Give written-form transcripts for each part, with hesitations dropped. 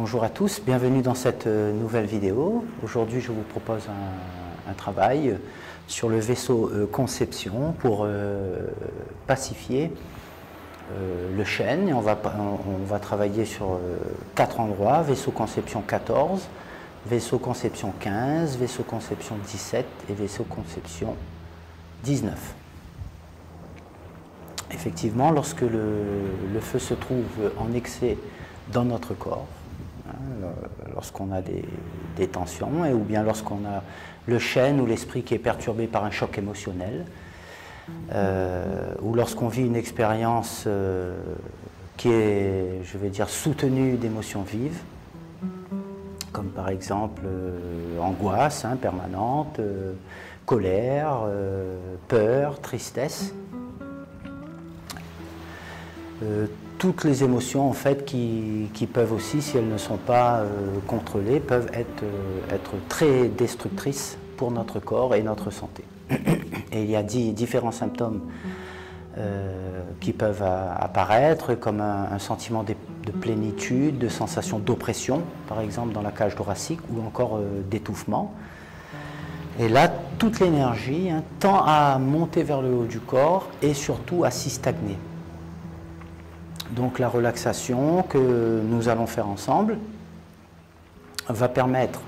Bonjour à tous, bienvenue dans cette nouvelle vidéo. Aujourd'hui, je vous propose un travail sur le vaisseau conception pour pacifier le chêne. Et on va travailler sur 4 endroits: vaisseau conception 14, vaisseau conception 15, vaisseau conception 17 et vaisseau conception 19. Effectivement, lorsque le feu se trouve en excès dans notre corps, lorsqu'on a des tensions, ou bien lorsqu'on a le chêne ou l'esprit qui est perturbé par un choc émotionnel, ou lorsqu'on vit une expérience qui est, je vais dire, soutenue d'émotions vives, comme par exemple angoisse permanente, colère, peur, tristesse. Toutes les émotions en fait qui peuvent aussi, si elles ne sont pas contrôlées, peuvent être très destructrices pour notre corps et notre santé. Et il y a différents symptômes qui peuvent apparaître, comme un sentiment de plénitude, de sensation d'oppression, par exemple dans la cage thoracique, ou encore d'étouffement. Et là, toute l'énergie tend à monter vers le haut du corps et surtout à s'y stagner. Donc la relaxation que nous allons faire ensemble va permettre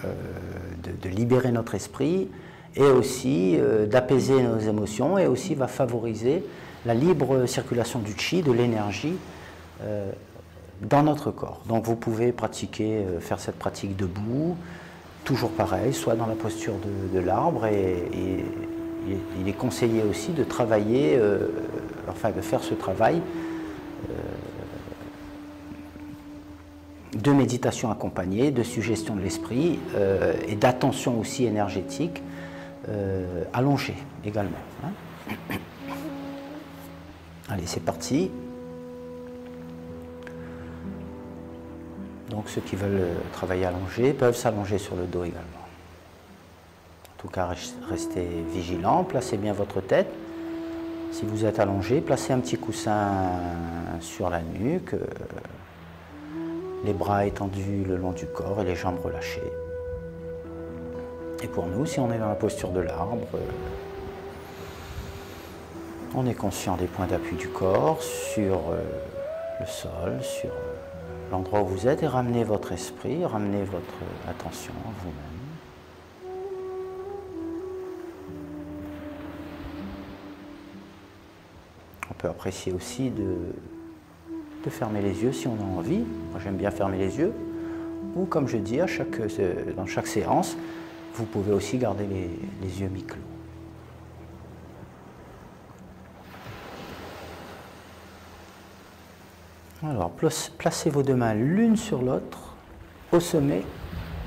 de libérer notre esprit et aussi d'apaiser nos émotions, et aussi va favoriser la libre circulation du chi, de l'énergie dans notre corps. Donc vous pouvez faire cette pratique debout, toujours pareil, soit dans la posture de l'arbre, et il est conseillé aussi de travailler, de faire ce travail de méditation accompagnée, de suggestion de l'esprit et d'attention aussi énergétique allongée également. Allez, c'est parti. Donc ceux qui veulent travailler allongé peuvent s'allonger sur le dos également. En tout cas, restez vigilants, placez bien votre tête. Si vous êtes allongé, placez un petit coussin sur la nuque, les bras étendus le long du corps et les jambes relâchées. Et pour nous, si on est dans la posture de l'arbre, on est conscient des points d'appui du corps sur le sol, sur l'endroit où vous êtes, et ramenez votre esprit, ramenez votre attention à vous-même. On peut apprécier aussi de fermer les yeux si on a envie. Moi, j'aime bien fermer les yeux. Ou comme je dis, dans chaque séance, vous pouvez aussi garder les yeux mi-clos. Alors, placez vos deux mains l'une sur l'autre au sommet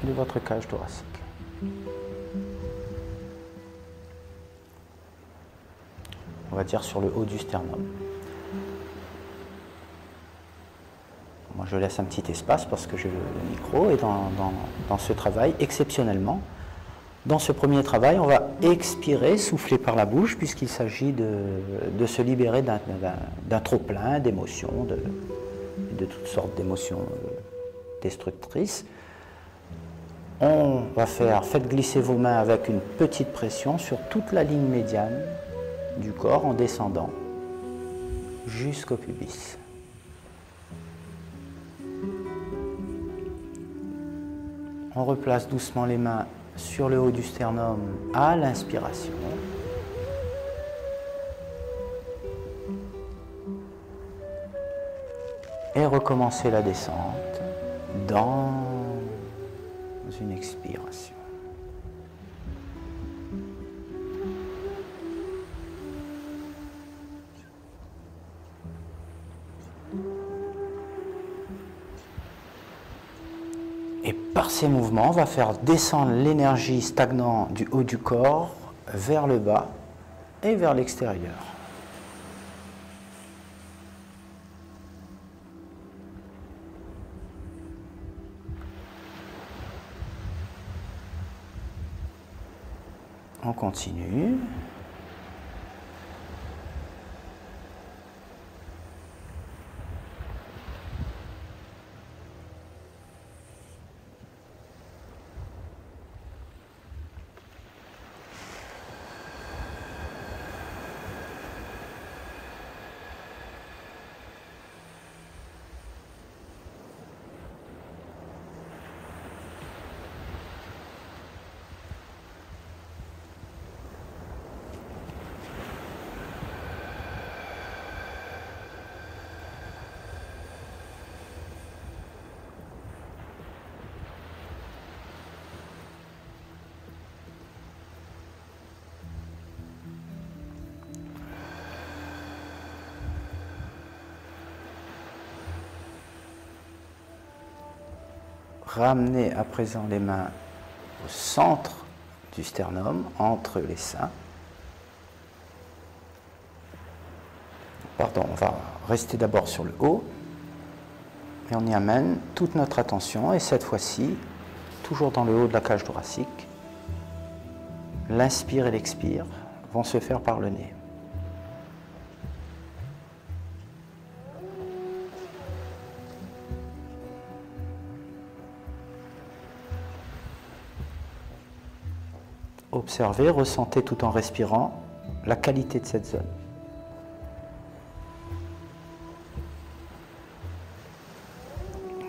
de votre cage thoracique. On va dire sur le haut du sternum. Moi, je laisse un petit espace parce que j'ai le micro, et dans ce travail, exceptionnellement, dans ce premier travail, on va expirer, souffler par la bouche, puisqu'il s'agit de se libérer d'un trop-plein d'émotions, de toutes sortes d'émotions destructrices. On va faites glisser vos mains avec une petite pression sur toute la ligne médiane du corps en descendant jusqu'au pubis. On replace doucement les mains sur le haut du sternum à l'inspiration. Et recommencer la descente dans une expiration. Et par ces mouvements, on va faire descendre l'énergie stagnante du haut du corps vers le bas et vers l'extérieur. On continue. Ramenez à présent les mains au centre du sternum, entre les seins. Pardon, on va rester d'abord sur le haut. Et on y amène toute notre attention. Et cette fois-ci, toujours dans le haut de la cage thoracique, l'inspire et l'expire vont se faire par le nez. Observez, ressentez tout en respirant la qualité de cette zone.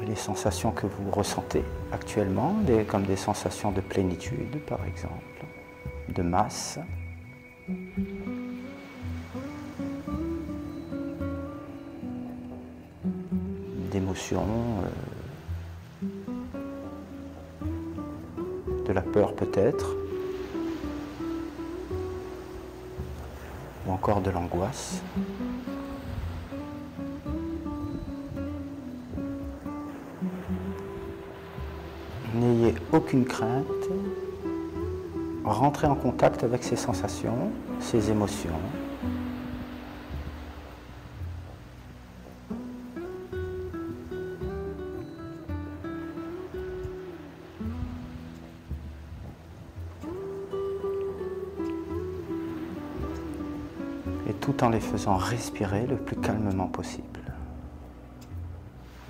Les sensations que vous ressentez actuellement, comme des sensations de plénitude par exemple, de masse, d'émotion, de la peur peut-être, ou encore de l'angoisse. N'ayez aucune crainte, rentrez en contact avec ces sensations, ces émotions. Et tout en les faisant respirer le plus calmement possible.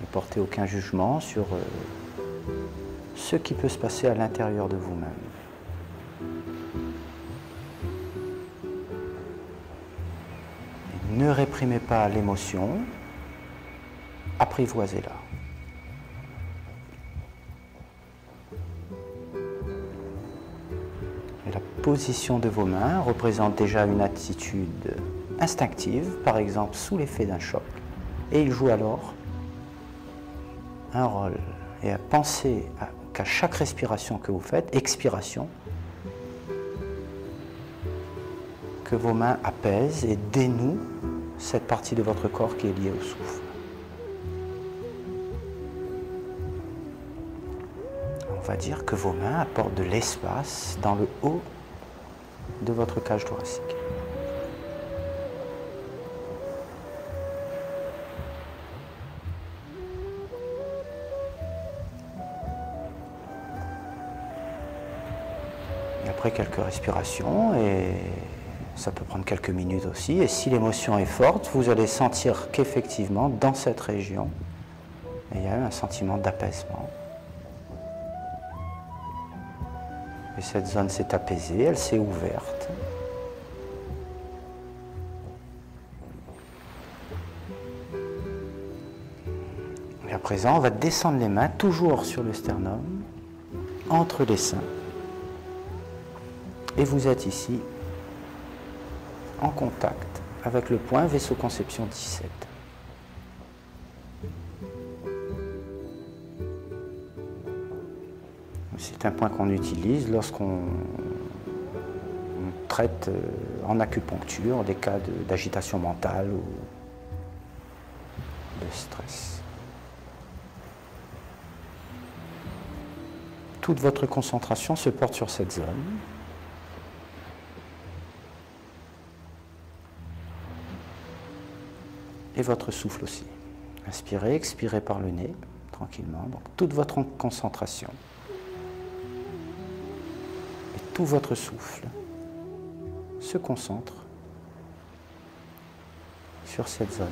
Ne portez aucun jugement sur ce qui peut se passer à l'intérieur de vous-même. Ne réprimez pas l'émotion, apprivoisez-la. La position de vos mains représente déjà une attitude instinctive, par exemple sous l'effet d'un choc, et il joue alors un rôle. Et pensez qu'à chaque respiration que vous faites, expiration, que vos mains apaisent et dénouent cette partie de votre corps qui est liée au souffle. On va dire que vos mains apportent de l'espace dans le haut de votre cage thoracique. Et après quelques respirations, et ça peut prendre quelques minutes aussi, et si l'émotion est forte, vous allez sentir qu'effectivement, dans cette région, il y a eu un sentiment d'apaisement. Et cette zone s'est apaisée, elle s'est ouverte. Et à présent, on va descendre les mains, toujours sur le sternum, entre les seins. Et vous êtes ici, en contact avec le point vaisseau-conception 17. C'est un point qu'on utilise lorsqu'on traite en acupuncture des cas d'agitation mentale ou de stress. Toute votre concentration se porte sur cette zone. Et votre souffle aussi. Inspirez, expirez par le nez, tranquillement. Donc, toute votre concentration et tout votre souffle se concentre sur cette zone.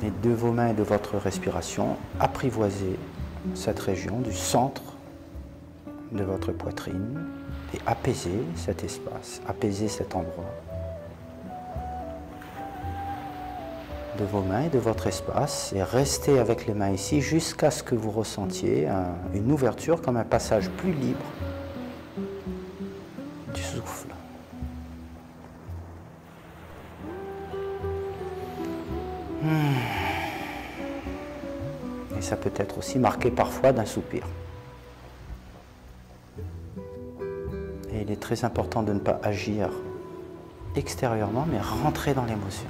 Et de vos mains et de votre respiration, apprivoisez cette région du centre de votre poitrine. Et apaisez cet espace, apaisez cet endroit de vos mains et de votre espace et restez avec les mains ici jusqu'à ce que vous ressentiez une ouverture comme un passage plus libre du souffle. Et ça peut être aussi marqué parfois d'un soupir. Et il est très important de ne pas agir extérieurement, mais rentrer dans l'émotion.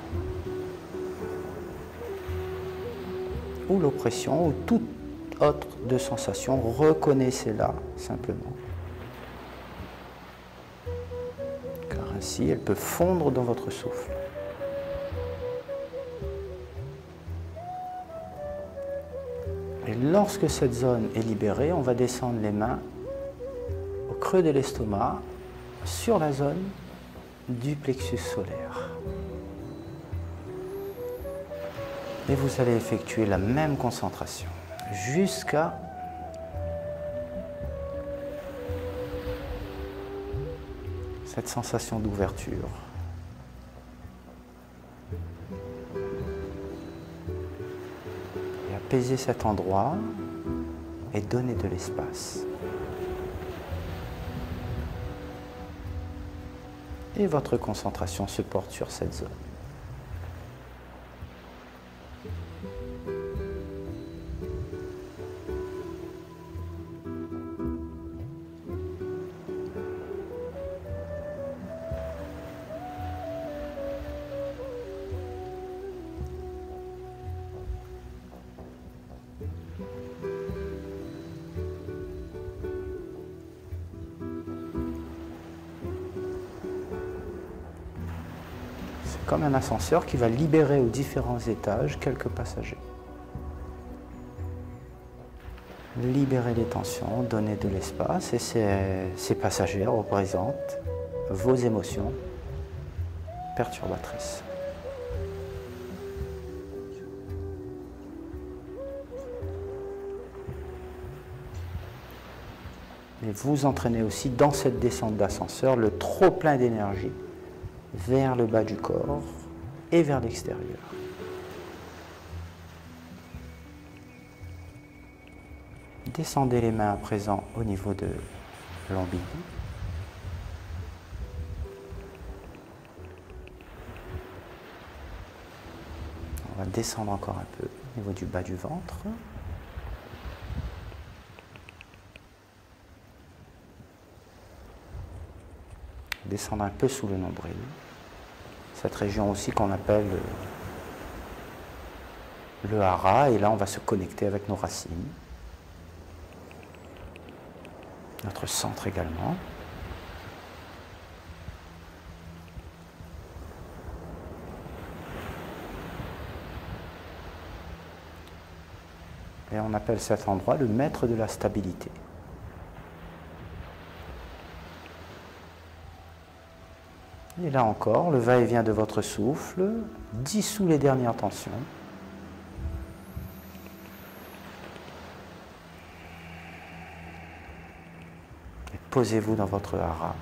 ou l'oppression, ou toute autre de sensation, reconnaissez-la simplement. Car ainsi, elle peut fondre dans votre souffle. Et lorsque cette zone est libérée, on va descendre les mains au creux de l'estomac, sur la zone du plexus solaire. Et vous allez effectuer la même concentration jusqu'à cette sensation d'ouverture. Et apaisez cet endroit et donnez de l'espace. Et votre concentration se porte sur cette zone. Comme un ascenseur qui va libérer aux différents étages quelques passagers. Libérez les tensions, donnez de l'espace et ces passagers représentent vos émotions perturbatrices. Et vous entraînez aussi dans cette descente d'ascenseur le trop plein d'énergie vers le bas du corps et vers l'extérieur. Descendez les mains à présent au niveau de l'ombilic. On va descendre encore un peu au niveau du bas du ventre. Descendre un peu sous le nombril. Cette région aussi qu'on appelle le hara, et là on va se connecter avec nos racines. Notre centre également. Et on appelle cet endroit le maître de la stabilité. Et là encore, le va-et-vient de votre souffle dissout les dernières tensions. Et posez-vous dans votre hara.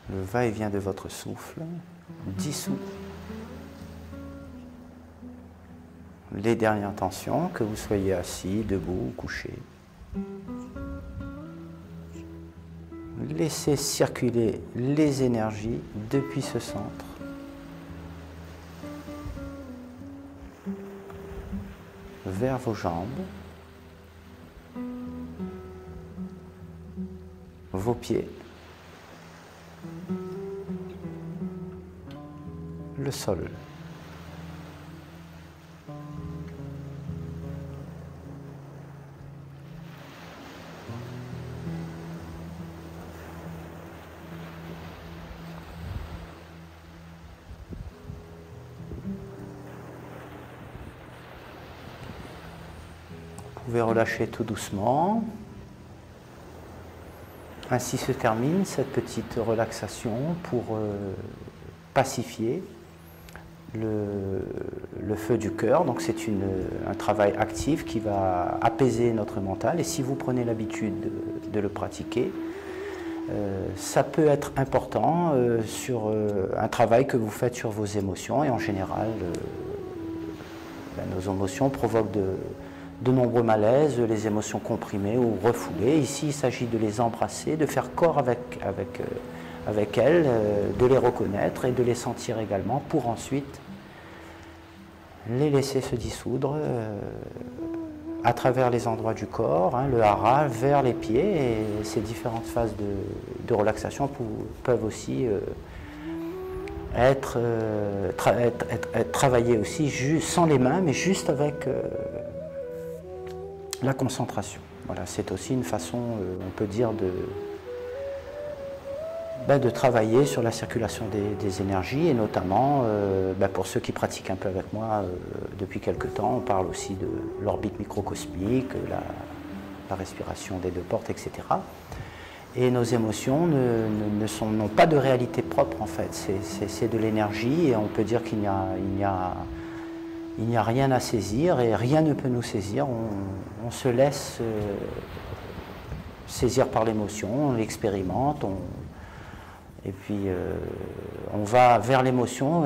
Le va-et-vient de votre souffle dissout les dernières tensions, que vous soyez assis, debout ou couché. Laissez circuler les énergies depuis ce centre vers vos jambes, vos pieds, le sol. Vous pouvez relâcher tout doucement. Ainsi se termine cette petite relaxation pour pacifier le feu du cœur. Donc c'est un travail actif qui va apaiser notre mental. Et si vous prenez l'habitude de le pratiquer, ça peut être important sur un travail que vous faites sur vos émotions. Et en général, nos émotions provoquent de nombreux malaises, les émotions comprimées ou refoulées. Ici, il s'agit de les embrasser, de faire corps avec avec elles, de les reconnaître et de les sentir également pour ensuite les laisser se dissoudre à travers les endroits du corps, le hara, vers les pieds. Et ces différentes phases de relaxation peuvent aussi être travaillées aussi sans les mains, mais juste avec la concentration. Voilà, c'est aussi une façon, on peut dire, de travailler sur la circulation des énergies, et notamment, pour ceux qui pratiquent un peu avec moi depuis quelque temps, on parle aussi de l'orbite microcosmique, la respiration des deux portes, etc. Et nos émotions n'ont pas de réalité propre, en fait. C'est de l'énergie, et on peut dire qu'il n'y a rien à saisir, et rien ne peut nous saisir. On se laisse saisir par l'émotion, on l'expérimente, et puis on va vers l'émotion,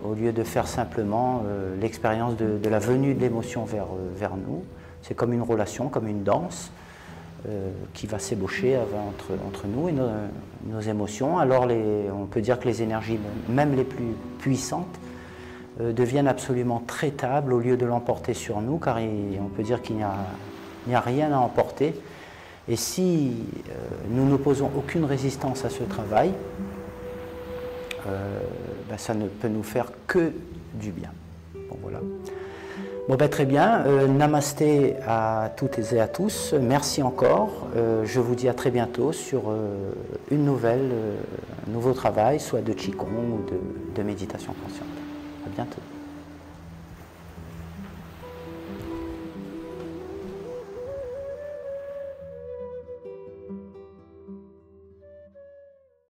au lieu de faire simplement l'expérience de la venue de l'émotion vers nous. C'est comme une relation, comme une danse qui va s'ébaucher entre nous et nos émotions. Alors on peut dire que les énergies, même les plus puissantes, deviennent absolument traitables au lieu de l'emporter sur nous, car on peut dire qu'il n'y a rien à emporter. Et si nous n'opposons aucune résistance à ce travail, ça ne peut nous faire que du bien. Bon, voilà. Bon, très bien. Namasté à toutes et à tous. Merci encore. Je vous dis à très bientôt sur un nouveau travail, soit de Qigong ou de méditation consciente. À bientôt.